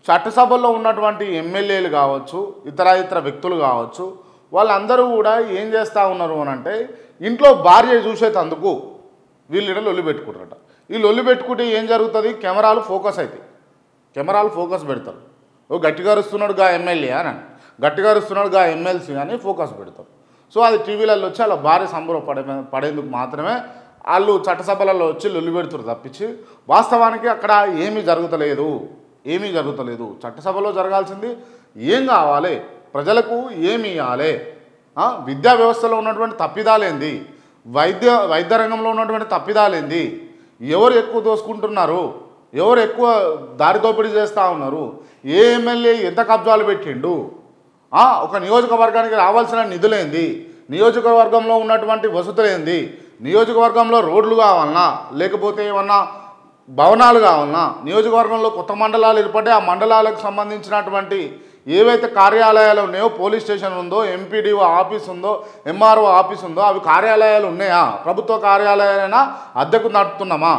చట్టసభల్లో ఉన్నటువంటి ఎమ్మెల్యేలు కావచ్చు, ఇతర వ్యక్తులు కావచ్చు, వాళ్ళందరూ కూడా ఏం చేస్తూ ఉన్నారు అని అంటే ఇంట్లో భార్య చూసేటందుకు వీళ్ళు లొల్లి పెట్టుకుంటారట. ఈ లొల్లి పెట్టుకుంటే ఏం జరుగుతుంది? కెమెరాలు ఫోకస్ అవుతాయి, కెమెరాలు ఫోకస్ పెడతారు. ఓ గట్టిగా అరుస్తున్నాడు గా ఎమ్మెల్యే అని, గట్టిగా అరుస్తున్నాడు గా ఎమ్మెల్సీ అని ఫోకస్ పెడతారు. సో అది టీవీలలో వచ్చి వాళ్ళ భార్య పడేందుకు మాత్రమే వాళ్ళు చట్టసభలలో వచ్చి లొల్లి పెడుతున్నారు తప్పించి వాస్తవానికి అక్కడ ఏమీ జరుగుతలేదు. చట్టసభలో జరగాల్సింది ఏం కావాలి, ప్రజలకు ఏమి ఇవ్వాలి, విద్యా వ్యవస్థలో ఉన్నటువంటి తప్పిదాలేంది, వైద్య రంగంలో ఉన్నటువంటి తప్పిదాలేంది, ఎవరు ఎక్కువ దోసుకుంటున్నారు, ఎవరు ఎక్కువ దారి దోపిడీ చేస్తూ ఉన్నారు, ఏ ఎమ్మెల్యే ఎంత కబ్జాలు పెట్టిండు, ఒక నియోజకవర్గానికి రావాల్సిన నిధులేంది, నియోజకవర్గంలో ఉన్నటువంటి వసతులేంది, నియోజకవర్గంలో రోడ్లు కావాలన్నా లేకపోతే ఏమన్నా భవనాలు కావాలన్నా, నియోజకవర్గంలో కొత్త మండలాలు ఏర్పడి ఆ మండలాలకు సంబంధించినటువంటి ఏవైతే కార్యాలయాలు ఉన్నాయో, పోలీస్ స్టేషన్ ఉందో, ఎంపీడీఓ ఆఫీస్ ఉందో, ఎంఆర్ఓ ఆఫీస్ ఉందో, అవి కార్యాలయాలు ఉన్నాయా, ప్రభుత్వ కార్యాలయాలైనా అద్దెకు నడుపుతున్నామా?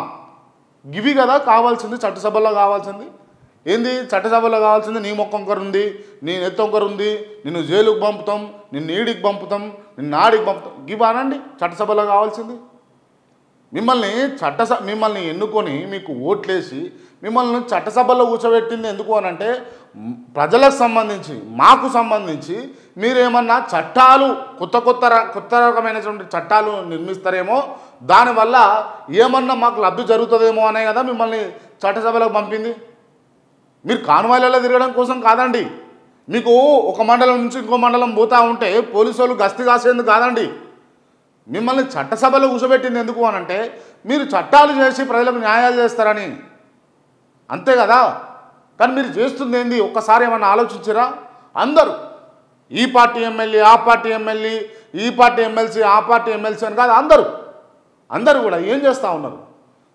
ఇవి కదా కావాల్సింది. చట్టసభలో కావాల్సింది ఏంది? చట్టసభలో కావాల్సింది నీ మొక్కొంకరుంది, నీ నెత్తొంకరుంది, నిన్ను జైలుకు పంపుతాం, నిన్ను ఈడికి పంపుతాం, నిన్ను ఆడికి పంపుతాం, ఇవి అనండి చట్టసభలో కావాల్సింది. మిమ్మల్ని ఎన్నుకొని మీకు ఓట్లేసి మిమ్మల్ని చట్టసభలో కూర్చోబెట్టింది ఎందుకు అనంటే ప్రజలకు సంబంధించి, మాకు సంబంధించి మీరేమన్నా చట్టాలు కొత్త రకమైనటువంటి చట్టాలు నిర్మిస్తారేమో, దానివల్ల ఏమన్నా మాకు లబ్ధి జరుగుతుందేమో అనే కదా మిమ్మల్ని చట్టసభలోకి పంపింది. మీరు కాన్వాయ్లలో తిరగడం కోసం కాదండి, మీకు ఒక మండలం నుంచి ఇంకో మండలం పోతూ ఉంటే పోలీసు వాళ్ళు గస్తీ కాసేందుకు కాదండి. మిమ్మల్ని చట్టసభలో కూర్చోబెట్టింది ఎందుకు అనంటే మీరు చట్టాలు చేసి ప్రజలకు న్యాయాలు చేస్తారని, అంతే కదా. కానీ మీరు చేస్తుంది ఏంది ఒక్కసారి ఏమన్నా ఆలోచించారా? అందరూ ఈ పార్టీ ఎమ్మెల్యే, ఆ పార్టీ ఎమ్మెల్యే, ఈ పార్టీ ఎమ్మెల్సీ, ఆ పార్టీ ఎమ్మెల్సీ అని కాదు, అందరూ కూడా ఏం చేస్తూ ఉన్నారు?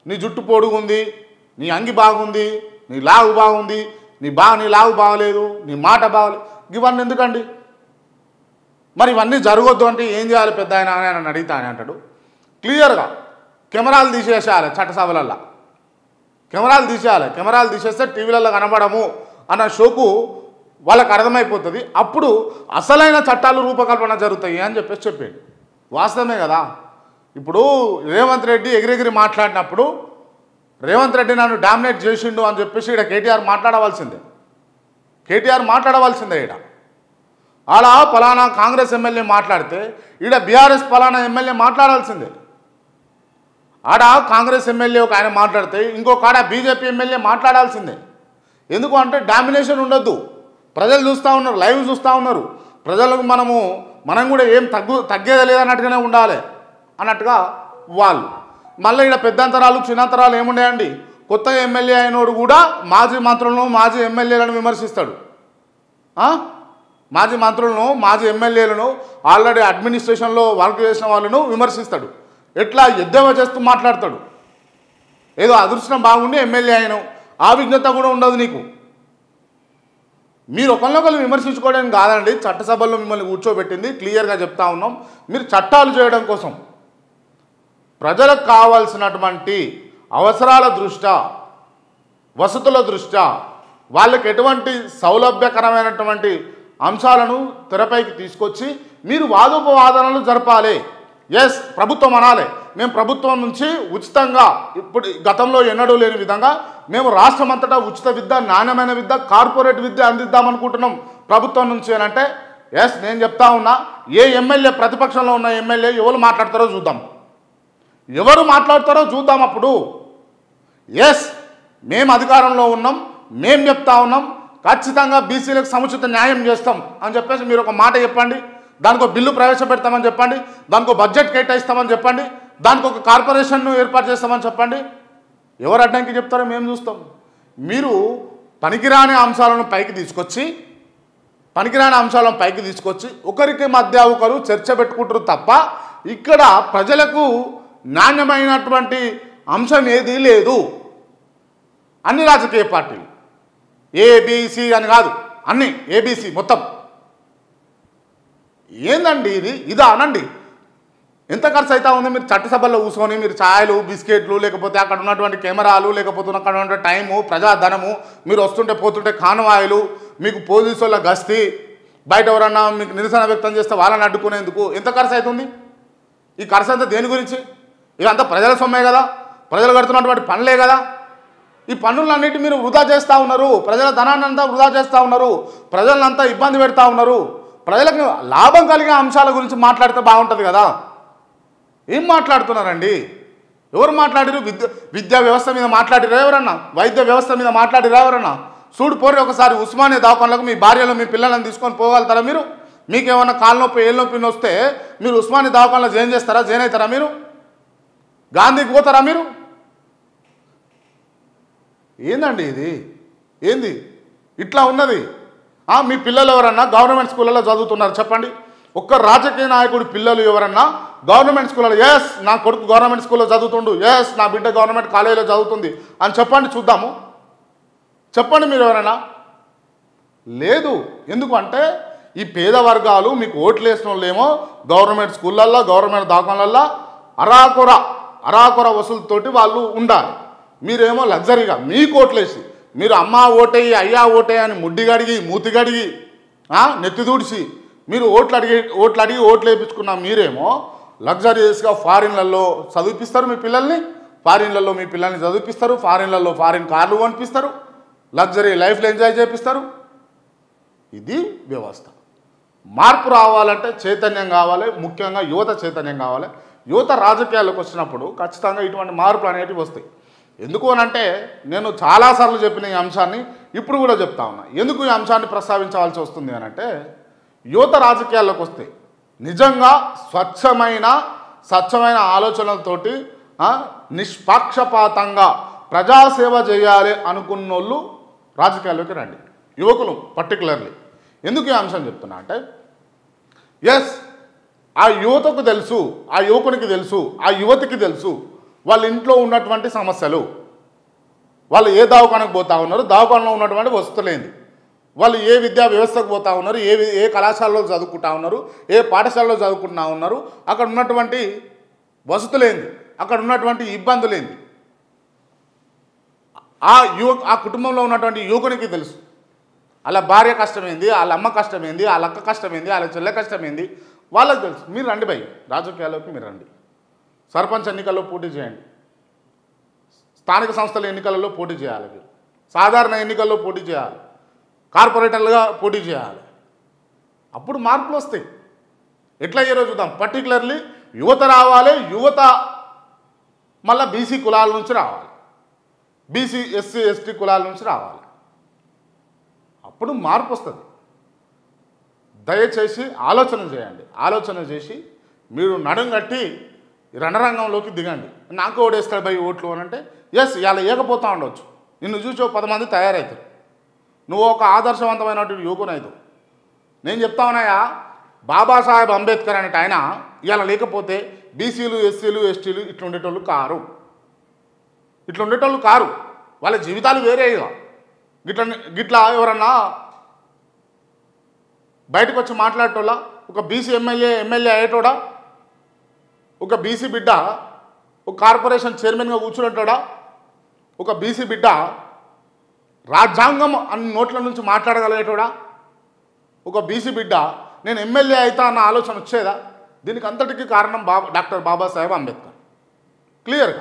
నీ జుట్టు పొడుగుంది, నీ అంగి బాగుంది, నీ లాగు బాగుంది, నీ లాగు బాగలేదు, నీ మాట బాగలేదు, ఇవన్నీ ఎందుకండి? మరి ఇవన్నీ జరగొద్దు అంటే ఏం చేయాలి పెద్ద ఆయన అని అడిగితే ఆయన అంటాడు క్లియర్గా కెమెరాలు తీసేసేయాలి, చట్టసభలల్లో కెమెరాలు తీసేస్తే టీవీలలో కనబడము అన్న షోకు వాళ్ళకి అర్థమైపోతుంది. అప్పుడు అసలైన చట్టాలు రూపకల్పన జరుగుతాయి అని చెప్పాడు. వాస్తవమే కదా. ఇప్పుడు రేవంత్ రెడ్డి ఎగిరెగిరి మాట్లాడినప్పుడు రేవంత్ రెడ్డి నన్ను డామినేట్ చేసిండు అని చెప్పేసి ఇక్కడ కేటీఆర్ మాట్లాడవలసిందే ఇక్కడ. ఆడ పలానా కాంగ్రెస్ ఎమ్మెల్యే మాట్లాడితే ఈడ బీఆర్ఎస్ పలానా ఎమ్మెల్యే మాట్లాడాల్సిందే. ఆడ కాంగ్రెస్ ఎమ్మెల్యే ఒక ఆయన మాట్లాడితే ఇంకొక ఆడ బీజేపీ ఎమ్మెల్యే మాట్లాడాల్సిందే. ఎందుకు అంటే డామినేషన్ ఉండొద్దు. ప్రజలు చూస్తూ ఉన్నారు, లైవ్ చూస్తూ ఉన్నారు. ప్రజలకు మనం కూడా ఏం తగ్గేది లేదన్నట్టుగానే ఉండాలి అన్నట్టుగా వాళ్ళు. మళ్ళీ ఇక్కడ పెద్దంతరాలు చిన్నంతరాలు ఏముండేయండి? కొత్తగా ఎమ్మెల్యే అయినోడు కూడా మాజీ మంత్రులను, మాజీ ఎమ్మెల్యేలను విమర్శిస్తాడు. మాజీ మంత్రులను, మాజీ ఎమ్మెల్యేలను, ఆల్రెడీ అడ్మినిస్ట్రేషన్లో వర్క్ చేసిన వాళ్ళను విమర్శిస్తాడు. ఎట్లా ఎద్దేవా చేస్తూ మాట్లాడతాడు. ఏదో అదృష్టం బాగుండి ఎమ్మెల్యే అయినావు, ఆ విజ్ఞత కూడా ఉండదు నీకు. మీరు ఒకరినొకరు విమర్శించుకోవడానికి కాదండి చట్టసభల్లో మిమ్మల్ని కూర్చోబెట్టింది. క్లియర్గా చెప్తా ఉన్నాం. మీరు చట్టాలు చేయడం కోసం, ప్రజలకు కావాల్సినటువంటి అవసరాల దృష్ట్యా, వసతుల దృష్ట్యా, వాళ్ళకి ఎటువంటి సౌలభ్యకరమైనటువంటి అంశాలను తెరపైకి తీసుకొచ్చి మీరు వాదోపవాదనలు జరపాలి. ఎస్, ప్రభుత్వం అనాలి మేము ప్రభుత్వం నుంచి ఉచితంగా, ఇప్పుడు గతంలో ఎన్నడూ లేని విధంగా మేము రాష్ట్రం అంతటా ఉచిత విద్య, నాణ్యమైన విద్య, కార్పొరేట్ విద్య అందిద్దామనుకుంటున్నాం ప్రభుత్వం నుంచి అని అంటే ఎస్, నేను చెప్తా ఉన్నా, ఏ ఎమ్మెల్యే, ప్రతిపక్షంలో ఉన్న ఎమ్మెల్యే ఎవరు మాట్లాడతారో చూద్దాం. అప్పుడు ఎస్, మేము అధికారంలో ఉన్నాం, మేము చెప్తా ఉన్నాం, ఖచ్చితంగా బీసీలకు సముచిత న్యాయం చేస్తాం అని చెప్పేసి మీరు ఒక మాట చెప్పండి. దానికి ఒక బిల్లు ప్రవేశపెడతామని చెప్పండి, దానికి ఒక బడ్జెట్ కేటాయిస్తామని చెప్పండి, దానికి ఒక కార్పొరేషన్ను ఏర్పాటు చేస్తామని చెప్పండి. ఎవరు అడ్డంకి చెప్తారో మేము చూస్తాం. మీరు పనికిరాని అంశాలను పైకి తీసుకొచ్చి ఒకరికి మధ్య ఒకరు చర్చ పెట్టుకుంటారు తప్ప ఇక్కడ ప్రజలకు నాణ్యమైనటువంటి అంశం ఏదీ లేదు. అన్ని రాజకీయ పార్టీలు ఏబీసీ అని కాదు, అన్నీ ఏబీసీ మొత్తం. ఏందండి ఇది? ఇదా అనండి. ఎంత ఖర్చు అవుతా ఉంది? మీరు చట్టసభల్లో కూర్చొని మీరు ఛాయలు బిస్కెట్లు లేకపోతే అక్కడ ఉన్నటువంటి కెమెరాలు లేకపోతే అక్కడ ఉన్న టైము ప్రజాధనము, మీరు వస్తుంటే పోతుంటే కాన్వాయిలు, మీకు పోలీసుల గస్తీ, బయట ఎవరన్నా మీకు నిరసన వ్యక్తం చేస్తే వాళ్ళని అడ్డుకునేందుకు ఎంత ఖర్చు అవుతుంది? ఈ ఖర్చు అంతా దేని గురించి? ఇదంతా ప్రజల సొమ్మే కదా, ప్రజలు కడుతున్నటువంటి పనులే కదా. ఈ పన్నులన్నిటి మీరు వృధా చేస్తూ ఉన్నారు, ప్రజల ధనాన్ని అంతా వృధా చేస్తూ ఉన్నారు, ప్రజలంతా ఇబ్బంది పెడతా ఉన్నారు. ప్రజలకు లాభం కలిగే అంశాల గురించి మాట్లాడితే బాగుంటుంది కదా. ఏం మాట్లాడుతున్నారండి? ఎవరు మాట్లాడిరు? విద్యా వ్యవస్థ మీద మాట్లాడిరా ఎవరన్నా? వైద్య వ్యవస్థ మీద మాట్లాడిరా ఎవరన్నా? చూడు పోరి ఒకసారి ఉస్మానియా దవాఖానలకు మీ భార్యలు మీ పిల్లలను తీసుకొని పోగలుగుతారా మీరు? మీకేమన్నా కాలు నొప్పి ఏళ్ళ నొప్పి వస్తే మీరు ఉస్మానియా దవాఖానలో జాయిన్ చేస్తారా? జాయిన్ అవుతారా మీరు? గాంధీకి పోతారా మీరు? ఏందండి ఇది? ఏంది ఇట్లా ఉన్నది? మీ పిల్లలు ఎవరన్నా గవర్నమెంట్ స్కూళ్ళలో చదువుతున్నారు చెప్పండి. ఒక్క రాజకీయ నాయకుడి పిల్లలు ఎవరన్నా గవర్నమెంట్ స్కూల్లో, ఎస్ నా కొడుకు గవర్నమెంట్ స్కూల్లో చదువుతుండు, ఎస్ నా బిడ్డ గవర్నమెంట్ కాలేజీలో చదువుతుంది అని చెప్పండి చూద్దాము. చెప్పండి మీరు ఎవరైనా. లేదు. ఎందుకు అంటే ఈ పేద వర్గాలు మీకు ఓట్లు వేసిన వాళ్ళేమో గవర్నమెంట్ స్కూళ్ళల్లో గవర్నమెంట్ దవాఖానల్లో అరాకొర వసూలుతోటి వాళ్ళు ఉండాలి. మీరేమో లగ్జరీగా మీకు ఓట్లేసి మీరు అమ్మ ఓటేయి అయ్యా ఓటేయి అని ముడ్డి గడిగి మూతి గడిగి నెత్తి దూడిచి మీరు ఓట్లు అడిగి ఓట్లు వేయించుకున్న మీరేమో లగ్జరీస్గా ఫారిన్లలో చదివిపిస్తారు మీ పిల్లల్ని, ఫారిన్లలో మీ పిల్లల్ని చదివిపిస్తారు, ఫారిన్లలో ఫారిన్ కార్లు కొనిపిస్తారు, లగ్జరీ లైఫ్లో ఎంజాయ్ చేపిస్తారు. ఇది వ్యవస్థ. మార్పు రావాలంటే చైతన్యం కావాలి, ముఖ్యంగా యువత చైతన్యం కావాలి. యువత రాజకీయాల్లోకి వచ్చినప్పుడు ఖచ్చితంగా ఇటువంటి మార్పులు అనేటివి వస్తాయి. ఎందుకు అనంటే నేను చాలాసార్లు చెప్పిన ఈ అంశాన్ని ఇప్పుడు కూడా చెప్తా ఉన్నా. ఎందుకు ఈ అంశాన్ని ప్రస్తావించవలసి వస్తుంది అనంటే యువత రాజకీయాల్లోకి వస్తే నిజంగా స్వచ్ఛమైన ఆలోచనలతోటి నిష్పక్షపాతంగా ప్రజాసేవ చేయాలి అనుకున్నోళ్ళు రాజకీయాల్లోకి రండి, యువకులు పర్టికులర్లీ. ఎందుకు ఈ అంశం చెప్తున్నా అంటే ఎస్ ఆ యువతకు తెలుసు, ఆ యువకునికి తెలుసు, ఆ యువతికి తెలుసు వాళ్ళ ఇంట్లో ఉన్నటువంటి సమస్యలు, వాళ్ళు ఏ దవాఖానకు పోతా ఉన్నారు, దవాఖానలో ఉన్నటువంటి వసతులేంది, వాళ్ళు ఏ విద్యా వ్యవస్థకు పోతా ఉన్నారు, ఏ కళాశాలలో చదువుకుంటా ఉన్నారు, ఏ పాఠశాలలో చదువుకుంటా ఉన్నారు, అక్కడ ఉన్నటువంటి వసతులేంది, అక్కడ ఉన్నటువంటి ఇబ్బందులేంది ఆ కుటుంబంలో ఉన్నటువంటి యువకునికి తెలుసు. వాళ్ళ భార్య కష్టమైంది, వాళ్ళ అమ్మ కష్టమైంది, వాళ్ళ అక్క కష్టమైంది, వాళ్ళ చెల్లె కష్టమైంది, వాళ్ళకి తెలుసు. మీరు రండి భయ్, రాజకీయాల్లోకి మీరు రండి. సర్పంచ్ ఎన్నికల్లో పోటీ చేయండి, స్థానిక సంస్థల ఎన్నికలలో పోటీ చేయాలి, మీరు సాధారణ ఎన్నికల్లో పోటీ చేయాలి, కార్పొరేటర్లుగా పోటీ చేయాలి. అప్పుడు మార్పులు వస్తాయి. ఎట్లా అయ్యారో చూద్దాం. పర్టికులర్లీ యువత రావాలి, యువత మళ్ళీ బీసీ కులాల నుంచి రావాలి, బీసీ ఎస్సీ ఎస్టీ కులాల నుంచి రావాలి. అప్పుడు మార్పు వస్తుంది. దయచేసి ఆలోచన చేయండి. ఆలోచన చేసి మీరు నడుం కట్టి రణరంగంలోకి దిగండి. నాకు ఓడేస్తాడు భయ్ ఓట్లు అని అంటే ఎస్ ఇలా ఏకపోతూ ఉండవచ్చు. నిన్ను చూసి 10 మంది తయారవుతారు. నువ్వు ఒక ఆదర్శవంతమైనటువంటి యువకుని అవుతావు. నేను చెప్తా ఉన్నాయా, బాబాసాహెబ్ అంబేద్కర్ అనేట ఆయన ఇలా లేకపోతే బీసీలు ఎస్సీలు ఎస్టీలు ఇట్లుండేటోళ్ళు కారు. వాళ్ళ జీవితాలు వేరే. గిట్లా ఎవరన్నా బయటకు వచ్చి మాట్లాడేటోళ్ళ, ఒక బీసీ ఎమ్మెల్యే అయ్యేటోడా, ఒక బీసీ బిడ్డ ఒక కార్పొరేషన్ చైర్మన్గా కూర్చునేటోడా, ఒక బీసీ బిడ్డ రాజ్యాంగం అన్ని నోట్ల నుంచి మాట్లాడగలిగేటోడా, ఒక బీసీ బిడ్డ నేను ఎమ్మెల్యే అవుతా అన్న ఆలోచన వచ్చేదా? దీనికి అంతటికీ కారణం డాక్టర్ బాబాసాహెబ్ అంబేద్కర్. క్లియర్గా